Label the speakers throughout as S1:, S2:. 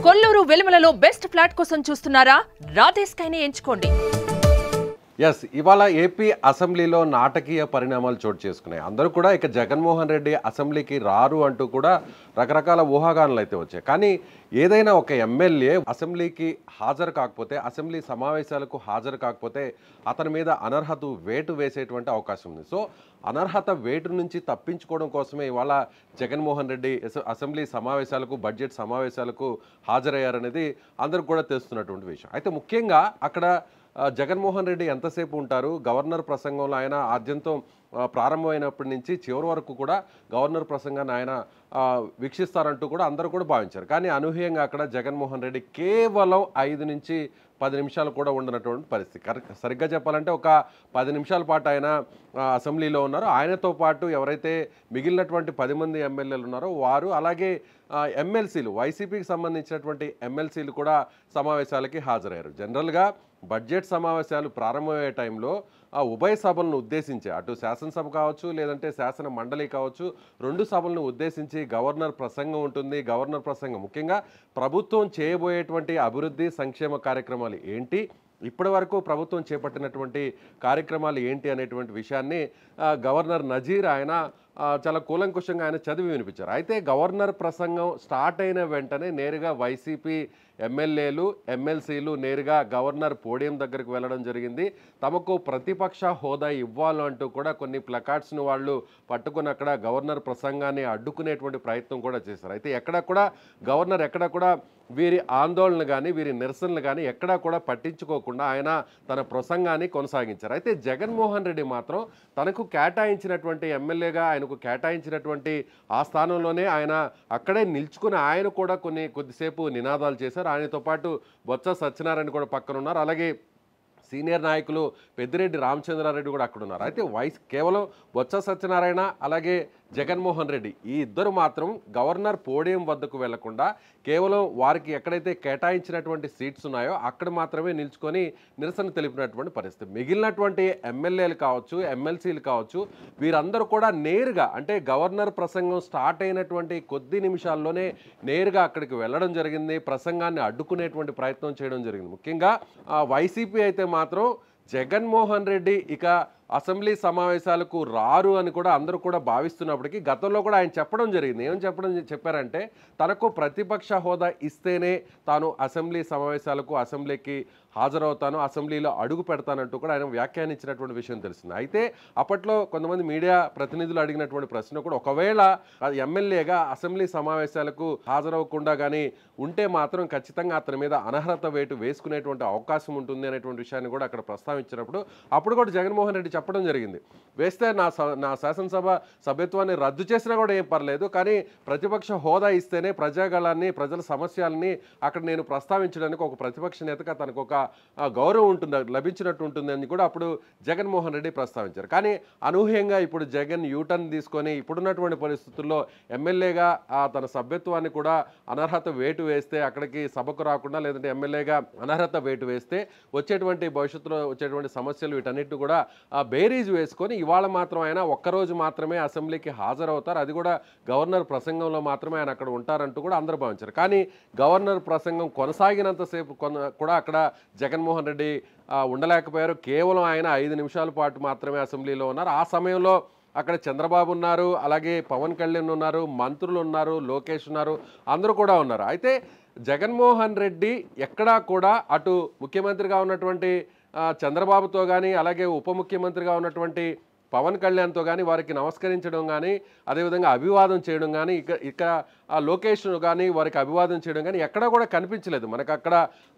S1: Kolluru వెలుమలలో best flat కోసం చూస్తున్నారా? రాధేస్కైనే ఎంచుకోండి.
S2: ఎస్, ఇవాళ ఏపీ అసెంబ్లీలో నాటకీయ పరిణామాలు చోటు చేసుకున్నాయి. అందరూ కూడా ఇక జగన్మోహన్ రెడ్డి అసెంబ్లీకి రారు అంటూ కూడా రకరకాల ఊహాగానాలు అయితే వచ్చాయి. కానీ ఏదైనా ఒక ఎమ్మెల్యే అసెంబ్లీకి హాజరు కాకపోతే, అసెంబ్లీ సమావేశాలకు హాజరు కాకపోతే అతని మీద అనర్హత వేటు వేసేటువంటి అవకాశం ఉంది. సో అనర్హత వేటు నుంచి తప్పించుకోవడం కోసమే ఇవాళ జగన్మోహన్ రెడ్డి అసెంబ్లీ సమావేశాలకు, బడ్జెట్ సమావేశాలకు హాజరయ్యారనేది అందరికి కూడా తెలుస్తున్నటువంటి విషయం. అయితే ముఖ్యంగా అక్కడ జగన్మోహన్ రెడ్డి ఎంతసేపు ఉంటారు? గవర్నర్ ప్రసంగంలో ఆయన ఆద్యంతం ప్రారంభమైనప్పటి నుంచి చివరి వరకు కూడా గవర్నర్ ప్రసంగాన్ని ఆయన వీక్షిస్తారంటూ కూడా అందరూ కూడా భావించారు. కానీ అనూహ్యంగా అక్కడ జగన్మోహన్ రెడ్డి కేవలం 5 నుంచి 10 నిమిషాలు కూడా ఉండనటువంటి పరిస్థితి. సరిగ్గా చెప్పాలంటే ఒక 10 నిమిషాల పాటు ఆయన అసెంబ్లీలో ఉన్నారు. ఆయనతో పాటు ఎవరైతే మిగిలినటువంటి 10 మంది ఎమ్మెల్యేలు ఉన్నారో వారు, అలాగే ఎమ్మెల్సీలు, వైసీపీకి సంబంధించినటువంటి ఎమ్మెల్సీలు కూడా సమావేశాలకి హాజరయ్యారు. జనరల్గా బడ్జెట్ సమావేశాలు ప్రారంభమయ్యే టైంలో ఉభయ సభలను ఉద్దేశించి, అటు శాసనసభ కావచ్చు లేదంటే శాసన మండలి కావచ్చు, 2 సభలను ఉద్దేశించి గవర్నర్ ప్రసంగం ఉంటుంది. గవర్నర్ ప్రసంగం ముఖ్యంగా ప్రభుత్వం చేయబోయేటువంటి అభివృద్ధి సంక్షేమ కార్యక్రమాలు ఏంటి, ఇప్పటి వరకు ప్రభుత్వం చేపట్టినటువంటి కార్యక్రమాలు ఏంటి అనేటువంటి విషయాన్ని గవర్నర్ నజీర్ ఆయన చాలా కూలంకుషంగా ఆయన చదివి వినిపించారు. అయితే గవర్నర్ ప్రసంగం స్టార్ట్ అయిన వెంటనే నేరుగా వైసీపీ ఎమ్మెల్యేలు, ఎమ్మెల్సీలు నేరుగా గవర్నర్ పోడియం దగ్గరికి వెళ్ళడం జరిగింది. తమకు ప్రతిపక్ష హోదా ఇవ్వాలంటూ కూడా కొన్ని ప్లకార్డ్స్ను వాళ్ళు పట్టుకుని అక్కడ గవర్నర్ ప్రసంగాన్ని అడ్డుకునేటువంటి ప్రయత్నం కూడా చేశారు. అయితే ఎక్కడ కూడా గవర్నర్ ఎక్కడ కూడా వీరి ఆందోళన కానీ వీరి నిరసనలు కానీ ఎక్కడా కూడా పట్టించుకోకుండా ఆయన తన ప్రసంగాన్ని కొనసాగించారు. అయితే జగన్మోహన్ రెడ్డి మాత్రం తనకు కేటాయించినటువంటి ఎమ్మెల్యేగా ఆయనకు కేటాయించినటువంటి ఆ స్థానంలోనే ఆయన అక్కడే నిల్చుకుని ఆయన కూడా కొద్దిసేపు నినాదాలు చేశారు. ఆయనతో పాటు బొత్స సత్యనారాయణ కూడా పక్కన ఉన్నారు. అలాగే సీనియర్ నాయకులు పెద్దిరెడ్డి రామచంద్రారెడ్డి కూడా అక్కడ ఉన్నారు. అయితే కేవలం బొత్స సత్యనారాయణ అలాగే జగన్మోహన్ రెడ్డి ఈ ఇద్దరు మాత్రం గవర్నర్ పోడియం వద్దకు వెళ్లకుండా కేవలం వారికి ఎక్కడైతే కేటాయించినటువంటి సీట్స్ ఉన్నాయో అక్కడ మాత్రమే నిల్చుకొని నిరసన తెలిపినటువంటి పరిస్థితి. మిగిలినటువంటి ఎమ్మెల్యేలు కావచ్చు, ఎమ్మెల్సీలు కావచ్చు, వీరందరూ కూడా నేరుగా, అంటే గవర్నర్ ప్రసంగం స్టార్ట్ అయినటువంటి కొద్ది నిమిషాల్లోనే నేరుగా అక్కడికి వెళ్ళడం జరిగింది. ప్రసంగాన్ని అడ్డుకునేటువంటి ప్రయత్నం చేయడం జరిగింది. ముఖ్యంగా వైసీపీ అయితే మాత్రం జగన్మోహన్ రెడ్డి ఇక అసెంబ్లీ సమావేశాలకు రారు అని కూడా అందరూ కూడా భావిస్తున్నప్పటికీ గతంలో కూడా ఆయన చెప్పడం జరిగింది. ఏమని చెప్పారంటే తనకు ప్రతిపక్ష హోదా ఇస్తేనే తాను అసెంబ్లీ సమావేశాలకు, అసెంబ్లీకి హాజరవుతాను, అసెంబ్లీలో అడుగు పెడతానంటూ కూడా ఆయన వ్యాఖ్యానించినటువంటి విషయం తెలిసింది. అయితే అప్పట్లో కొంతమంది మీడియా ప్రతినిధులు అడిగినటువంటి ప్రశ్న కూడా, ఒకవేళ ఎమ్మెల్యేగా అసెంబ్లీ సమావేశాలకు హాజరవ్వకుండా కానీ ఉంటే మాత్రం ఖచ్చితంగా అతని మీద అనర్హత వేటు వేసుకునేటువంటి అవకాశం ఉంటుంది అనేటువంటి విషయాన్ని కూడా అక్కడ ప్రస్తావించినప్పుడు అప్పుడు కూడా జగన్మోహన్ రెడ్డి చెప్పడం జరిగింది, వేస్తే నా శాసనసభ సభ్యత్వాన్ని రద్దు చేసినా కూడా ఏం పర్లేదు, కానీ ప్రతిపక్ష హోదా ఇస్తేనే ప్రజాగళాన్ని, ప్రజల సమస్యల్ని అక్కడ నేను ప్రస్తావించడానికి ఒక ప్రతిపక్ష నేతగా తనకు ఒక గౌరవం ఉంటుంది, లభించినట్టు ఉంటుంది అని కూడా అప్పుడు జగన్మోహన్ రెడ్డి ప్రస్తావించారు. కానీ అనూహ్యంగా ఇప్పుడు జగన్ యూటర్న్ తీసుకొని ఇప్పుడున్నటువంటి పరిస్థితుల్లో ఎమ్మెల్యేగా తన సభ్యత్వాన్ని కూడా అనర్హత వేటు వేస్తే, అక్కడికి సభకు రాకుండా లేదంటే ఎమ్మెల్యేగా అనర్హత వేటు వేస్తే వచ్చేటువంటి భవిష్యత్తులో వచ్చేటువంటి సమస్యలు వీటన్నిటిని కూడా బేరీజ్ వేసుకొని ఇవాళ మాత్రం ఆయన ఒక్కరోజు మాత్రమే అసెంబ్లీకి హాజరవుతారు, అది కూడా గవర్నర్ ప్రసంగంలో మాత్రమే ఆయన అక్కడ ఉంటారంటూ కూడా అందరూ భావించారు. కానీ గవర్నర్ ప్రసంగం కొనసాగినంతసేపు కూడా అక్కడ జగన్మోహన్ రెడ్డి ఉండలేకపోయారు. కేవలం ఆయన 5 నిమిషాల పాటు మాత్రమే అసెంబ్లీలో ఉన్నారు. ఆ సమయంలో అక్కడ చంద్రబాబు ఉన్నారు, అలాగే పవన్ కళ్యాణ్ ఉన్నారు, మంత్రులు ఉన్నారు, లోకేష్ ఉన్నారు, అందరూ కూడా ఉన్నారు. అయితే జగన్మోహన్ రెడ్డి ఎక్కడా కూడా అటు ముఖ్యమంత్రిగా ఉన్నటువంటి చంద్రబాబుతో కానీ, అలాగే ఉప ముఖ్యమంత్రిగా ఉన్నటువంటి పవన్ కళ్యాణ్తో కానీ వారికి నమస్కరించడం కానీ, అదేవిధంగా అభివాదం చేయడం కానీ, ఇక లోకేష్ కానీ వారికి అభివాదం చేయడం కానీ ఎక్కడా కూడా కనిపించలేదు. మనకు అక్కడ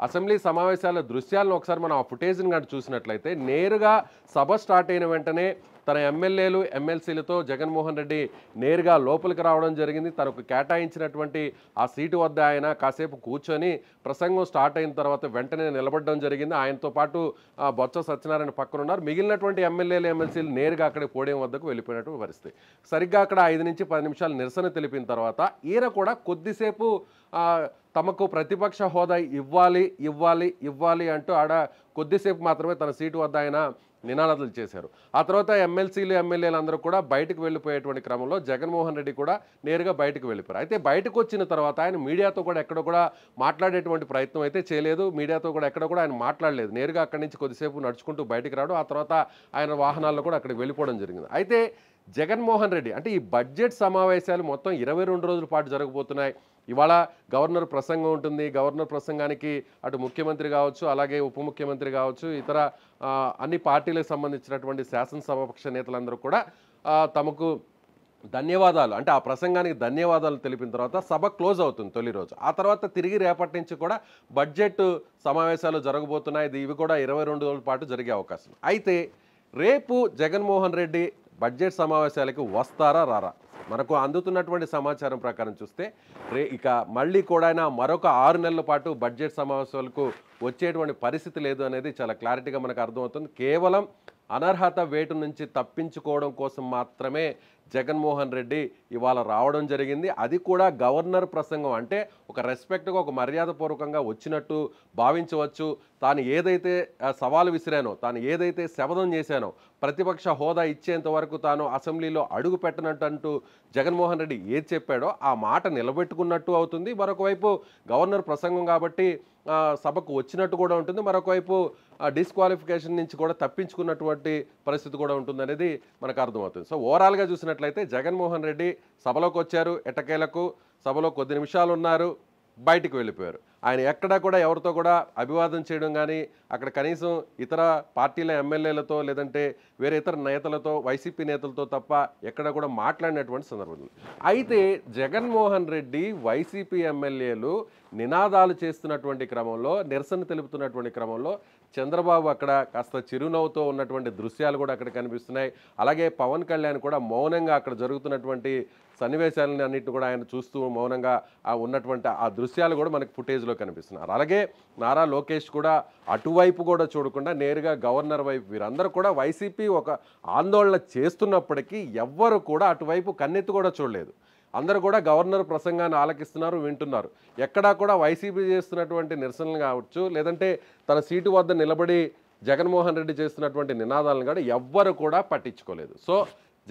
S2: అసెంబ్లీ సమావేశాల దృశ్యాలను ఒకసారి మనం ఆ ఫుటేజ్ని కానీ చూసినట్లయితే నేరుగా సభ స్టార్ట్ అయిన వెంటనే తన ఎమ్మెల్యేలు, ఎమ్మెల్సీలతో జగన్మోహన్ రెడ్డి నేరుగా లోపలికి రావడం జరిగింది. తనకు కేటాయించినటువంటి ఆ సీటు వద్ద ఆయన కాసేపు కూర్చొని ప్రసంగం స్టార్ట్ అయిన తర్వాత వెంటనే నిలబడడం జరిగింది. ఆయనతో పాటు బొత్స సత్యనారాయణ పక్కన ఉన్నారు. మిగిలినటువంటి ఎమ్మెల్యేలు, ఎమ్మెల్సీలు నేరుగా అక్కడికి పోడియం వద్దకు వెళ్ళిపోయినటువంటి పరిస్థితి. సరిగ్గా అక్కడ 5 నుంచి 10 నిమిషాలు నిరసన తెలిపిన తర్వాత ఈయన కూడా కొద్దిసేపు తమకు ప్రతిపక్ష హోదా ఇవ్వాలి అంటూ ఆడ కొద్దిసేపు మాత్రమే తన సీటు వద్ద ఆయన నినాదాలు చేశారు. ఆ తర్వాత ఎమ్మెల్సీలు ఎమ్మెల్యేలు అందరూ కూడా బయటకు వెళ్ళిపోయేటువంటి క్రమంలో జగన్మోహన్ రెడ్డి కూడా నేరుగా బయటకు వెళ్ళిపోయారు. అయితే బయటకు వచ్చిన తర్వాత ఆయన మీడియాతో కూడా ఎక్కడ కూడా మాట్లాడేటువంటి ప్రయత్నం అయితే చేయలేదు. మీడియాతో కూడా ఎక్కడ కూడా ఆయన మాట్లాడలేదు. నేరుగా అక్కడి నుంచి కొద్దిసేపు నడుచుకుంటూ బయటకు రావడం, ఆ తర్వాత ఆయన వాహనాల్లో కూడా అక్కడికి వెళ్ళిపోవడం జరిగింది. అయితే జగన్మోహన్ రెడ్డి అంటే ఈ బడ్జెట్ సమావేశాలు మొత్తం 22 రోజుల పాటు జరగబోతున్నాయి. ఇవాళ గవర్నర్ ప్రసంగం ఉంటుంది. గవర్నర్ ప్రసంగానికి అటు ముఖ్యమంత్రి కావచ్చు, అలాగే ఉప ముఖ్యమంత్రి కావచ్చు, ఇతర అన్ని పార్టీలకు సంబంధించినటువంటి శాసనసభాపక్ష నేతలందరూ కూడా తమకు ధన్యవాదాలు అంటే ఆ ప్రసంగానికి ధన్యవాదాలు తెలిపిన తర్వాత సభ క్లోజ్ అవుతుంది తొలి రోజు. ఆ తర్వాత తిరిగి రేపటి నుంచి కూడా బడ్జెట్ సమావేశాలు జరగబోతున్నాయి. ఇవి కూడా 22 రోజుల పాటు జరిగే అవకాశం. అయితే రేపు జగన్మోహన్ రెడ్డి బడ్జెట్ సమావేశాలకు వస్తారా రారా? మనకు అందుతున్నటువంటి సమాచారం ప్రకారం చూస్తే ఇక మళ్ళీ కూడా మరొక 6 నెలల పాటు బడ్జెట్ సమావేశాలకు వచ్చేటువంటి పరిస్థితి లేదు అనేది చాలా క్లారిటీగా మనకు అర్థమవుతుంది. కేవలం అనర్హత వేటు నుంచి తప్పించుకోవడం కోసం మాత్రమే జగన్మోహన్ రెడ్డి ఇవాళ రావడం జరిగింది. అది కూడా గవర్నర్ ప్రసంగం అంటే ఒక రెస్పెక్ట్గా, ఒక మర్యాదపూర్వకంగా వచ్చినట్టు భావించవచ్చు. తాను ఏదైతే సవాలు విసిరానో, తాను ఏదైతే శపథం చేశానో, ప్రతిపక్ష హోదా ఇచ్చేంత వరకు తాను అసెంబ్లీలో అడుగు పెట్టనట్టు జగన్మోహన్ రెడ్డి ఏది చెప్పాడో ఆ మాట నిలబెట్టుకున్నట్టు అవుతుంది. మరొక వైపు గవర్నర్ ప్రసంగం కాబట్టి సభకు వచ్చినట్టు కూడా ఉంటుంది. మరొక వైపు డిస్క్వాలిఫికేషన్ నుంచి కూడా తప్పించుకున్నటువంటి పరిస్థితి కూడా ఉంటుంది అనేది మనకు అర్థమవుతుంది. సో ఓవరాల్గా చూసినట్లయితే జగన్మోహన్ రెడ్డి సభలోకి వచ్చారు, ఎట్టకేలకు సభలో కొద్ది నిమిషాలు ఉన్నారు, బయటికి వెళ్ళిపోయారు. ఆయన ఎక్కడా కూడా ఎవరితో కూడా అభివాదం చేయడం కానీ, అక్కడ కనీసం ఇతర పార్టీల ఎమ్మెల్యేలతో లేదంటే వేరే ఇతర నేతలతో, వైసీపీ నేతలతో తప్ప ఎక్కడ కూడా మాట్లాడినటువంటి సందర్భం. అయితే జగన్మోహన్ రెడ్డి వైసీపీ ఎమ్మెల్యేలు నినాదాలు చేస్తున్నటువంటి క్రమంలో, నిరసన తెలుపుతున్నటువంటి క్రమంలో చంద్రబాబు అక్కడ కాస్త చిరునవ్వుతో ఉన్నటువంటి దృశ్యాలు కూడా అక్కడ కనిపిస్తున్నాయి. అలాగే పవన్ కళ్యాణ్ కూడా మౌనంగా అక్కడ జరుగుతున్నటువంటి సన్నివేశాలని అన్నింటిని కూడా ఆయన చూస్తూ మౌనంగా ఉన్నటువంటి ఆ దృశ్యాలు కూడా మనకు ఫుటేజ్లో కనిపిస్తున్నారు. అలాగే నారా లోకేష్ కూడా అటువైపు కూడా చూడకుండా నేరుగా గవర్నర్ వైపు, వీరందరూ కూడా వైసీపీ ఒక ఆందోళన చేస్తున్నప్పటికీ ఎవ్వరు కూడా అటువైపు కన్నెత్తి కూడా చూడలేదు. అందరూ కూడా గవర్నర్ ప్రసంగాన్ని ఆలకిస్తున్నారు, వింటున్నారు. ఎక్కడా కూడా వైసీపీ చేస్తున్నటువంటి నిరసనలు కావచ్చు, లేదంటే తన సీటు వద్ద నిలబడి జగన్మోహన్ రెడ్డి చేస్తున్నటువంటి నినాదాలను కూడా ఎవ్వరు కూడా పట్టించుకోలేదు. సో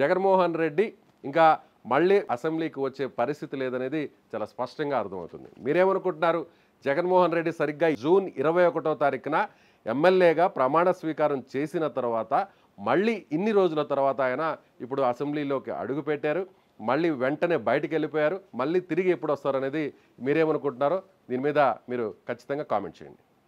S2: జగన్మోహన్ రెడ్డి ఇంకా మళ్ళీ అసెంబ్లీకి వచ్చే పరిస్థితి లేదనేది చాలా స్పష్టంగా అర్థమవుతుంది. మీరేమనుకుంటున్నారు? జగన్మోహన్ రెడ్డి సరిగ్గా జూన్ 21వ తారీఖున ఎమ్మెల్యేగా ప్రమాణ స్వీకారం చేసిన తర్వాత మళ్ళీ ఇన్ని రోజుల తర్వాత ఆయన ఇప్పుడు అసెంబ్లీలోకి అడుగుపెట్టారు, మళ్ళీ వెంటనే బయటికి వెళ్ళిపోయారు. మళ్ళీ తిరిగి ఎప్పుడు వస్తారనేది మీరేమనుకుంటున్నారో దీని మీద మీరు ఖచ్చితంగా కామెంట్ చేయండి.